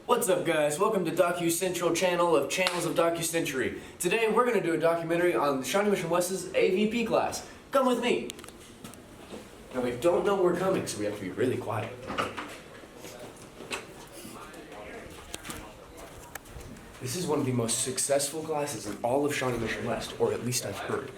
What's up, guys? Welcome to Docu Central channel of Channels of Documentary. Today we're going to do a documentary on Shawnee Mission West's AVP class. Come with me. Now we don't know we're coming, so we have to be really quiet. This is one of the most successful classes in all of Shawnee Mission West, or at least I've heard.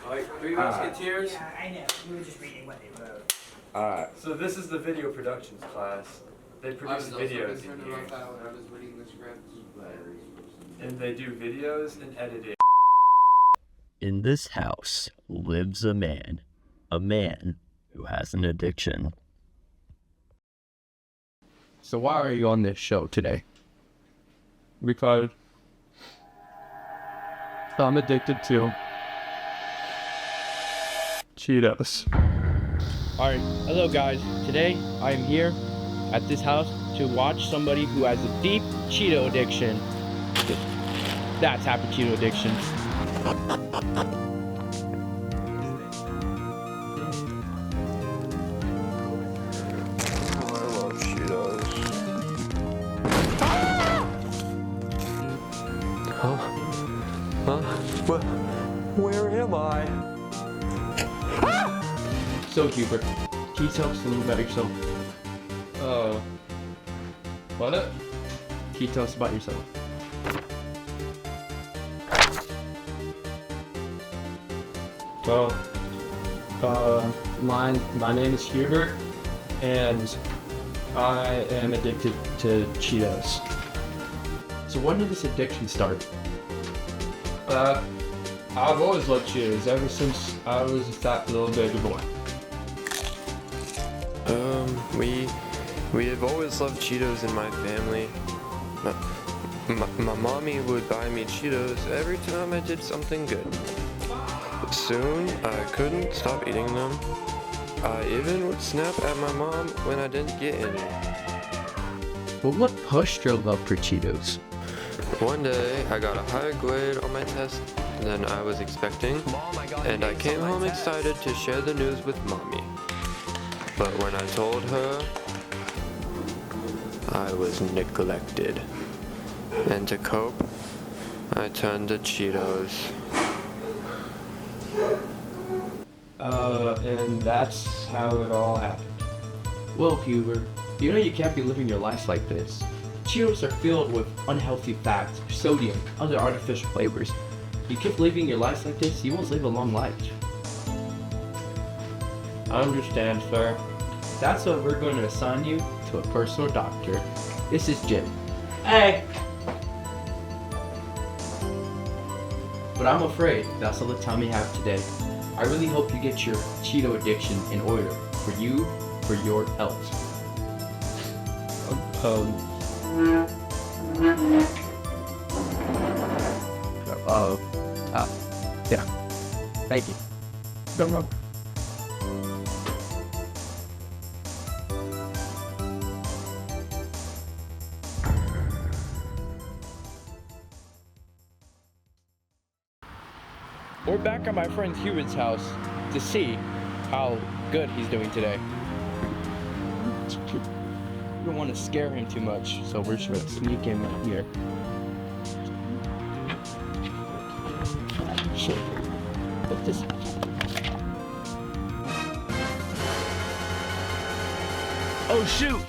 Alright, 3 Musketeers. Yeah, I know. We were just reading what they wrote. So this is the video productions class. They produce videos in here. And they do videos and editing. In this house lives a man who has an addiction. So why are you on this show today? Because I'm addicted to Cheetos. Alright, hello guys. Today I am here at this house to watch somebody who has a deep Cheeto addiction. That type of Cheeto addiction. Where am I? So Hubert, can you tell us a little about yourself? What? Can you tell us about yourself? Well, my name is Hubert, and I am addicted to Cheetos. So when did this addiction start? I've always loved Cheetos ever since I was a fat little baby boy. We have always loved Cheetos in my family. My mommy would buy me Cheetos every time I did something good. Soon, I couldn't stop eating them. I even would snap at my mom when I didn't get any. But what pushed your love for Cheetos? One day, I got a higher grade on my test than I was expecting, and I came home excited to share the news with mommy. But when I told her, I was neglected. And to cope, I turned to Cheetos. And that's how it all happened. Well, Hubert, you know you can't be living your life like this. Cheetos are filled with unhealthy fats, sodium, other artificial flavors. You keep living your life like this, you won't live a long life. I understand, sir. That's why we're going to assign you to a personal doctor. This is Jim. Hey! But I'm afraid that's all the time we have today. I really hope you get your Cheeto addiction in order for you, for your health. Yeah. Thank you. No problem. We're back at my friend Hubert's house to see how good he's doing today. We don't want to scare him too much, so we're just going to sneak him in here. Shit. Put this. Oh shoot!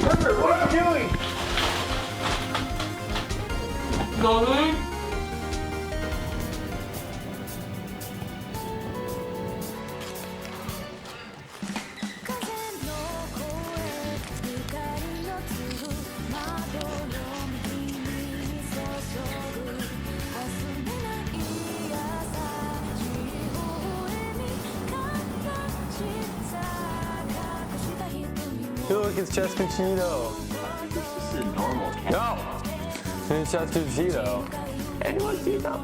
Herbert, what are you doing? Nothing. Look, it's just Cheeto. This is a normal cat. No! It's just Cheeto. Anyone see that?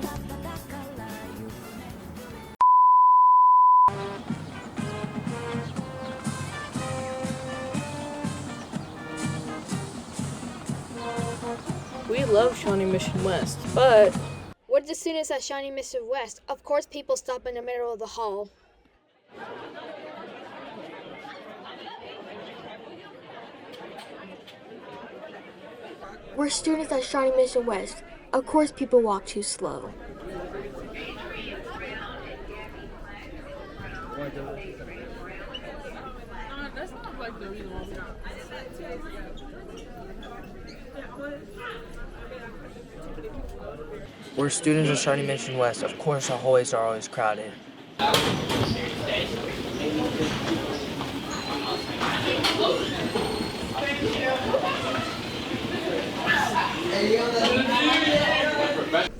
We love Shawnee Mission West, but what the students at Shawnee Mission West? Of course, people stop in the middle of the hall. We're students at Shawnee Mission West. Of course people walk too slow. We're students at Shawnee Mission West. Of course, our hallways are always crowded.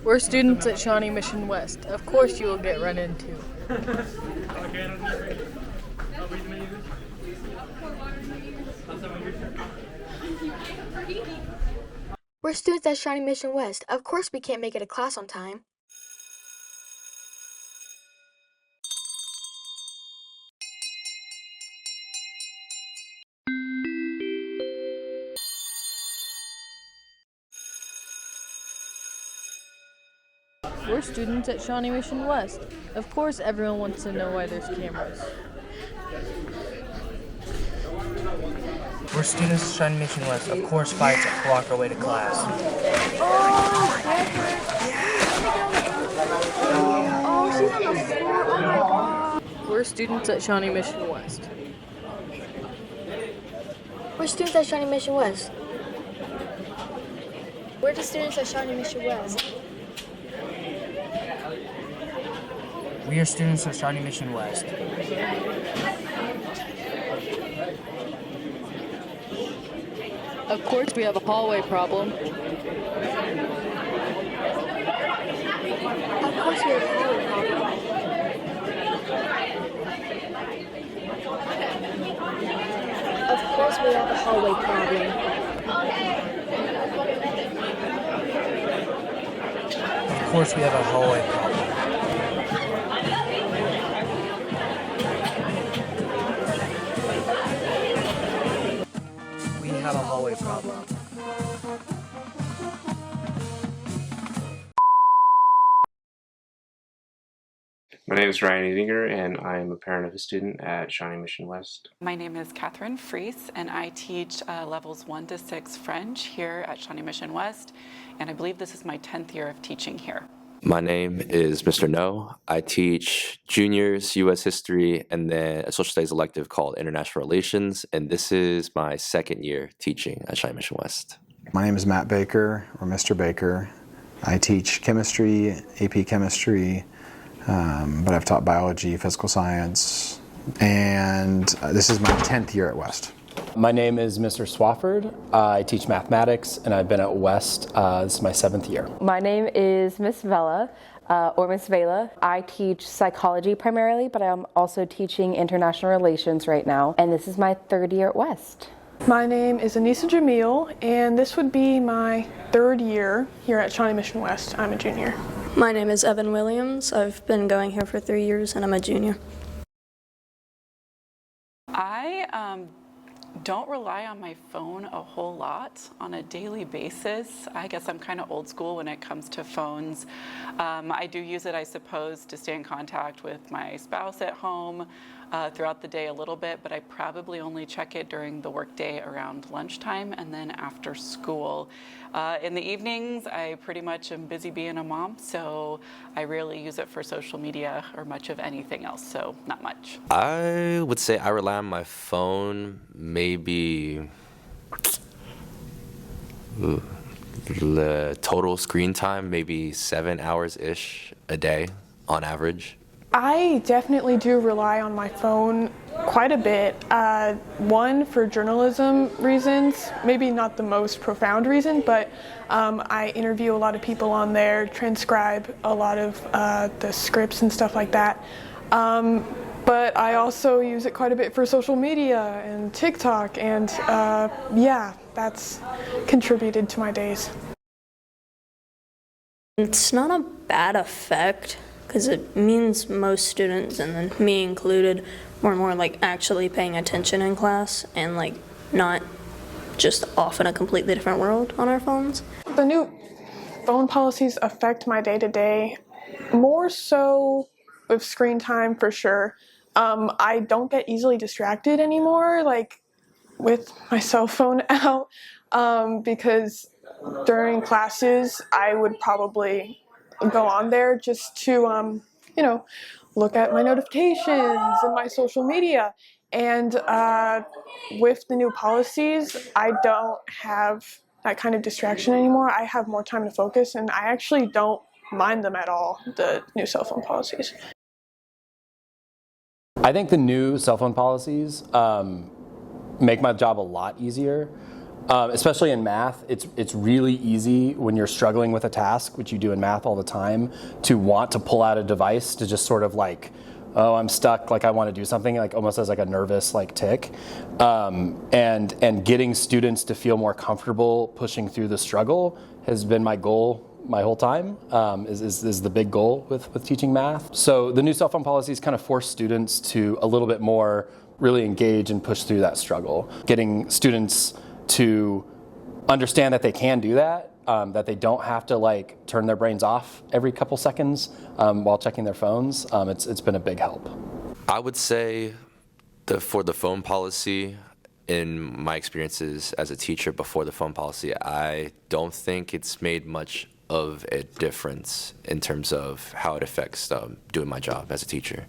We're students at Shawnee Mission West. Of course you will get run into. We're students at Shawnee Mission West. Of course we can't make it to class on time. We're students at Shawnee Mission West. Of course everyone wants to know why there's cameras. We're students at Shawnee Mission West. Of course, fights block our way to class. Oh, she's on the floor. Oh my god. We're students at Shawnee Mission West. We're students at Shawnee Mission West. We're the students at Shawnee Mission West. We are students at Shawnee Mission West. Of course we have a hallway problem. Of course we have a hallway problem. Of course we have a hallway problem. Of course, we have a hallway problem. We have a hallway problem. My name is Ryan Edinger, and I am a parent of a student at Shawnee Mission West. My name is Catherine Fries, and I teach levels 1 to 6 French here at Shawnee Mission West, and I believe this is my 10th year of teaching here. My name is Mr. No. I teach juniors U.S. history and then a social studies elective called International Relations, and this is my second year teaching at Shawnee Mission West. My name is Matt Baker, or Mr. Baker. I teach chemistry, AP chemistry, but I've taught biology, physical science, and this is my 10th year at West. My name is Mr. Swafford. I teach mathematics, and I've been at West. This is my 7th year. My name is Miss Vela, or Miss Vela. I teach psychology primarily, but I'm also teaching international relations right now, and this is my 3rd year at West. My name is Anissa Jamil, and this would be my 3rd year here at Shawnee Mission West. I'm a junior. My name is Evan Williams. I've been going here for 3 years, and I'm a junior. I don't rely on my phone a whole lot on a daily basis. I guess I'm kind of old school when it comes to phones. I do use it, I suppose, to stay in contact with my spouse at home throughout the day a little bit, but I probably only check it during the workday around lunchtime and then after school. In the evenings, I pretty much am busy being a mom, so I rarely use it for social media or much of anything else, so not much. I would say I rely on my phone maybe the total screen time, maybe 7 hours-ish a day on average. I definitely do rely on my phone quite a bit. One, for journalism reasons, maybe not the most profound reason, but I interview a lot of people on there, transcribe a lot of the scripts and stuff like that. But I also use it quite a bit for social media and TikTok, and yeah, that's contributed to my days. It's not a bad effect, because it means most students, and then me included, were more like actually paying attention in class and like not just off in a completely different world on our phones. The new phone policies affect my day-to-day more so with screen time for sure. I don't get easily distracted anymore, like with my cell phone out, because during classes, I would probably go on there just to, look at my notifications and my social media. And with the new policies, I don't have that kind of distraction anymore. I have more time to focus, and I actually don't mind them at all, the new cell phone policies. I think the new cell phone policies make my job a lot easier, especially in math. It's really easy when you're struggling with a task, which you do in math all the time, to want to pull out a device to just sort of like, oh, I'm stuck, like I want to do something, like almost as like a nervous like tick, and getting students to feel more comfortable pushing through the struggle has been my goal my whole time, is the big goal with teaching math. So the new cell phone policies kind of force students to a little bit more really engage and push through that struggle, getting students to understand that they can do that, that they don't have to like turn their brains off every couple seconds while checking their phones. It's been a big help. I would say for the phone policy, in my experiences as a teacher before the phone policy, I don't think it's made much of a difference in terms of how it affects doing my job as a teacher.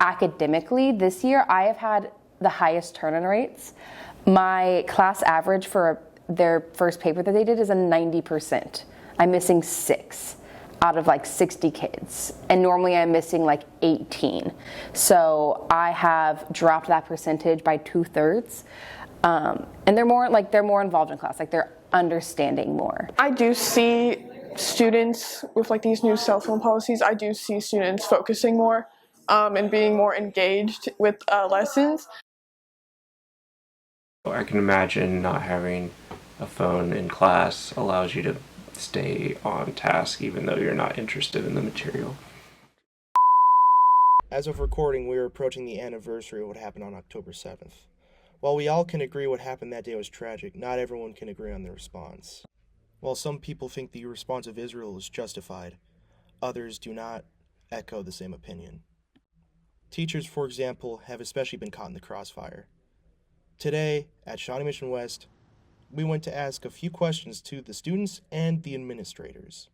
Academically, this year I have had the highest turn-in rates. My class average for their first paper that they did is a 90%. I'm missing 6 out of like 60 kids, and normally I'm missing like 18. So I have dropped that percentage by 2/3, and they're more involved in class, like they're understanding more. I do see students with like these new cell phone policies. I do see students focusing more and being more engaged with lessons. I can imagine not having a phone in class allows you to stay on task even though you're not interested in the material. As of recording, we are approaching the anniversary of what happened on October 7th. While we all can agree what happened that day was tragic, not everyone can agree on the response. While some people think the response of Israel is justified, others do not echo the same opinion. Teachers, for example, have especially been caught in the crossfire. Today, at Shawnee Mission West, we went to ask a few questions to the students and the administrators.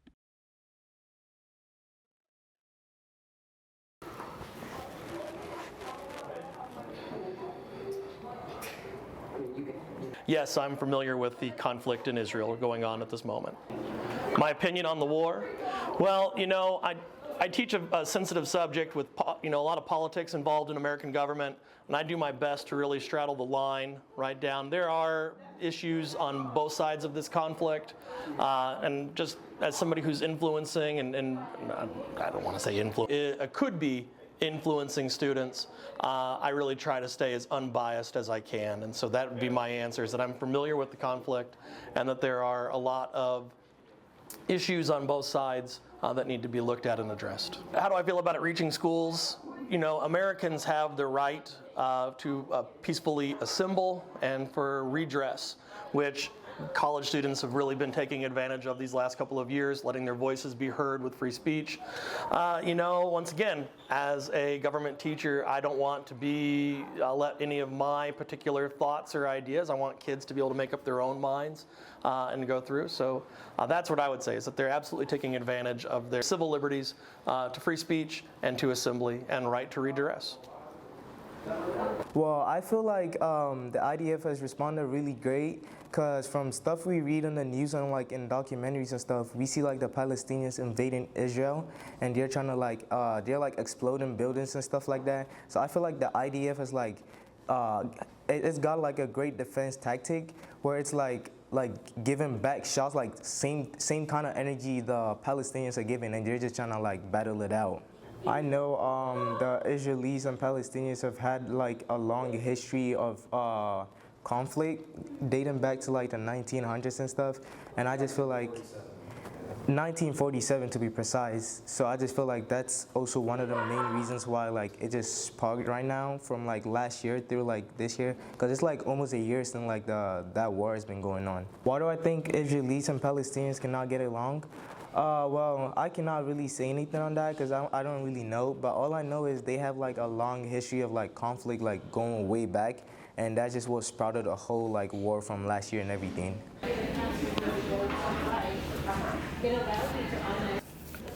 Yes, I'm familiar with the conflict in Israel going on at this moment. My opinion on the war? Well, I teach a sensitive subject with a lot of politics involved in American government, and I do my best to really straddle the line right down. There are issues on both sides of this conflict, and just as somebody who's influencing, and I don't want to say could be influencing students, I really try to stay as unbiased as I can. And so that would be my answer, is that I'm familiar with the conflict and that there are a lot of issues on both sides that need to be looked at and addressed. How do I feel about it reaching schools? Americans have the right to peacefully assemble and for redress, which college students have really been taking advantage of these last couple of years, letting their voices be heard with free speech. Once again, as a government teacher, I don't want to let any of my particular thoughts or ideas. I want kids to be able to make up their own minds and go through. So that's what I would say, is that they're absolutely taking advantage of their civil liberties to free speech and to assembly and right to redress. Well, I feel like the IDF has responded really great, because from stuff we read on the news and like in documentaries and stuff, we see like the Palestinians invading Israel, and they're trying to they're exploding buildings and stuff like that. So I feel like the IDF is it's got like a great defense tactic where it's like giving back shots, like same kind of energy the Palestinians are giving, and they're just trying to battle it out. I know the Israelis and Palestinians have had like a long history of conflict dating back to the 1900s and stuff, and I just feel like 1947 to be precise. So I just feel like that's also one of the main reasons why it just sparked right now from last year through this year, because it's almost a year since that war has been going on. Why do I think Israelis and Palestinians cannot get along? Well, I cannot really say anything on that because I don't really know, but all I know is they have a long history of conflict going way back, and that just what sprouted a whole like war from last year and everything.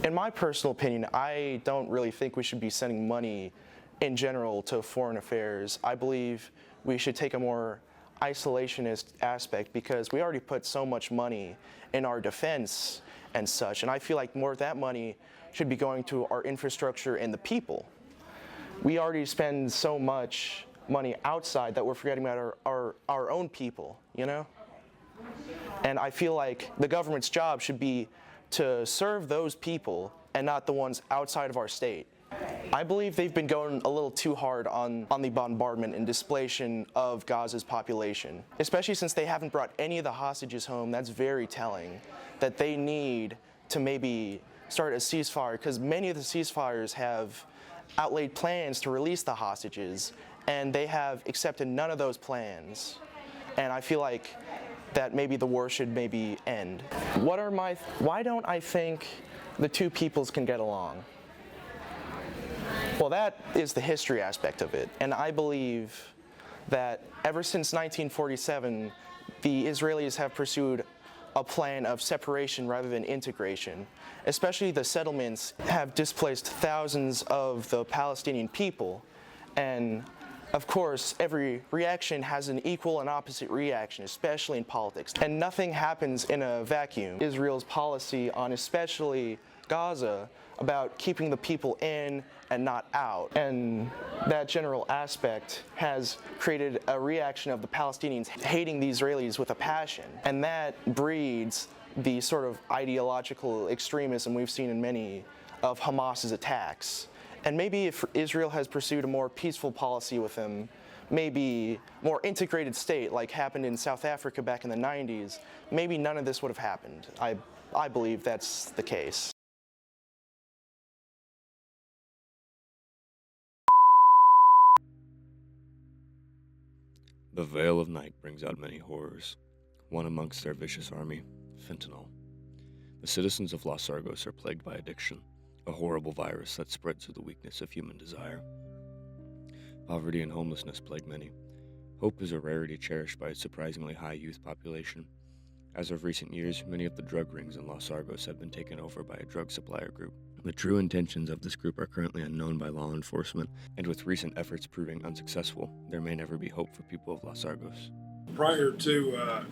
In my personal opinion, I don't really think we should be sending money in general to foreign affairs. I believe we should take a more isolationist aspect because we already put so much money in our defense and such, and I feel like more of that money should be going to our infrastructure and the people. We already spend so much money outside that we're forgetting about our own people, you know? And I feel like the government's job should be to serve those people and not the ones outside of our state. I believe they've been going a little too hard on the bombardment and displacement of Gaza's population, especially since they haven't brought any of the hostages home. That's very telling that they need to maybe start a ceasefire, because many of the ceasefires have outlaid plans to release the hostages, and they have accepted none of those plans. And I feel like that maybe the war should maybe end. Why don't I think the two peoples can get along? Well, that is the history aspect of it, and I believe that ever since 1947, the Israelis have pursued a plan of separation rather than integration. Especially the settlements have displaced thousands of the Palestinian people, and of course, every reaction has an equal and opposite reaction, especially in politics, and nothing happens in a vacuum. Israel's policy on especially Gaza about keeping the people in and not out, and that general aspect has created a reaction of the Palestinians hating the Israelis with a passion, and that breeds the sort of ideological extremism we've seen in many of Hamas's attacks. And maybe if Israel has pursued a more peaceful policy with them, maybe more integrated state like happened in South Africa back in the 90s, maybe none of this would have happened. I believe that's the case. The veil of night brings out many horrors. One amongst their vicious army, fentanyl. The citizens of Los Argos are plagued by addiction, a horrible virus that spreads through the weakness of human desire. Poverty and homelessness plague many. Hope is a rarity cherished by its surprisingly high youth population. As of recent years, many of the drug rings in Los Argos have been taken over by a drug supplier group. The true intentions of this group are currently unknown by law enforcement, and with recent efforts proving unsuccessful, there may never be hope for people of Los Argos. Prior to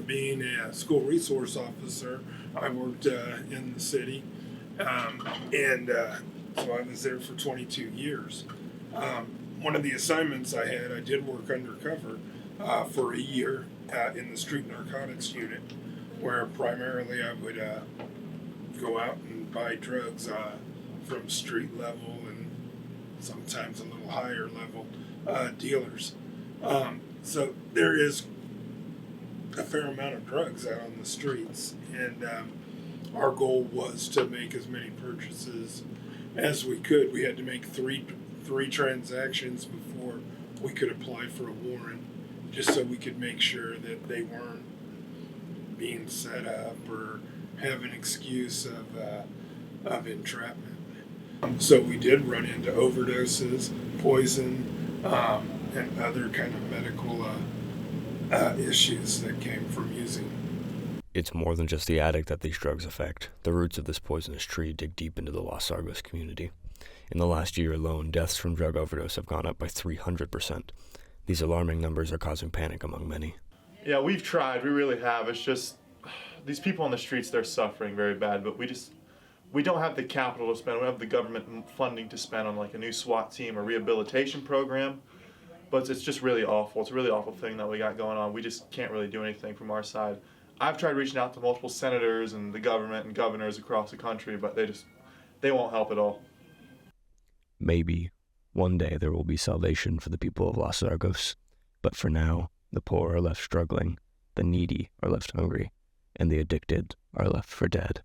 being a school resource officer, I worked in the city, and so I was there for 22 years. One of the assignments I had, I did work undercover for a year in the street narcotics unit, where primarily I would go out and buy drugs from street level and sometimes a little higher level dealers. So there is a fair amount of drugs out on the streets, and our goal was to make as many purchases as we could. We had to make three transactions before we could apply for a warrant, just so we could make sure that they weren't being set up or have an excuse of entrapment. So we did run into overdoses, poison, and other kind of medical issues that came from using. It's more than just the addict that these drugs affect. The roots of this poisonous tree dig deep into the Los Argos community. In the last year alone, deaths from drug overdose have gone up by 300%. These alarming numbers are causing panic among many. Yeah, we've tried. We really have. It's just these people on the streets, they're suffering very bad, but we don't have the capital to spend. We don't have the government funding to spend on like a new SWAT team or rehabilitation program. But it's just really awful. It's a really awful thing that we got going on. We just can't really do anything from our side. I've tried reaching out to multiple senators and the government and governors across the country, but they won't help at all. Maybe one day there will be salvation for the people of Los Argos, but for now, the poor are left struggling, the needy are left hungry, and the addicted are left for dead.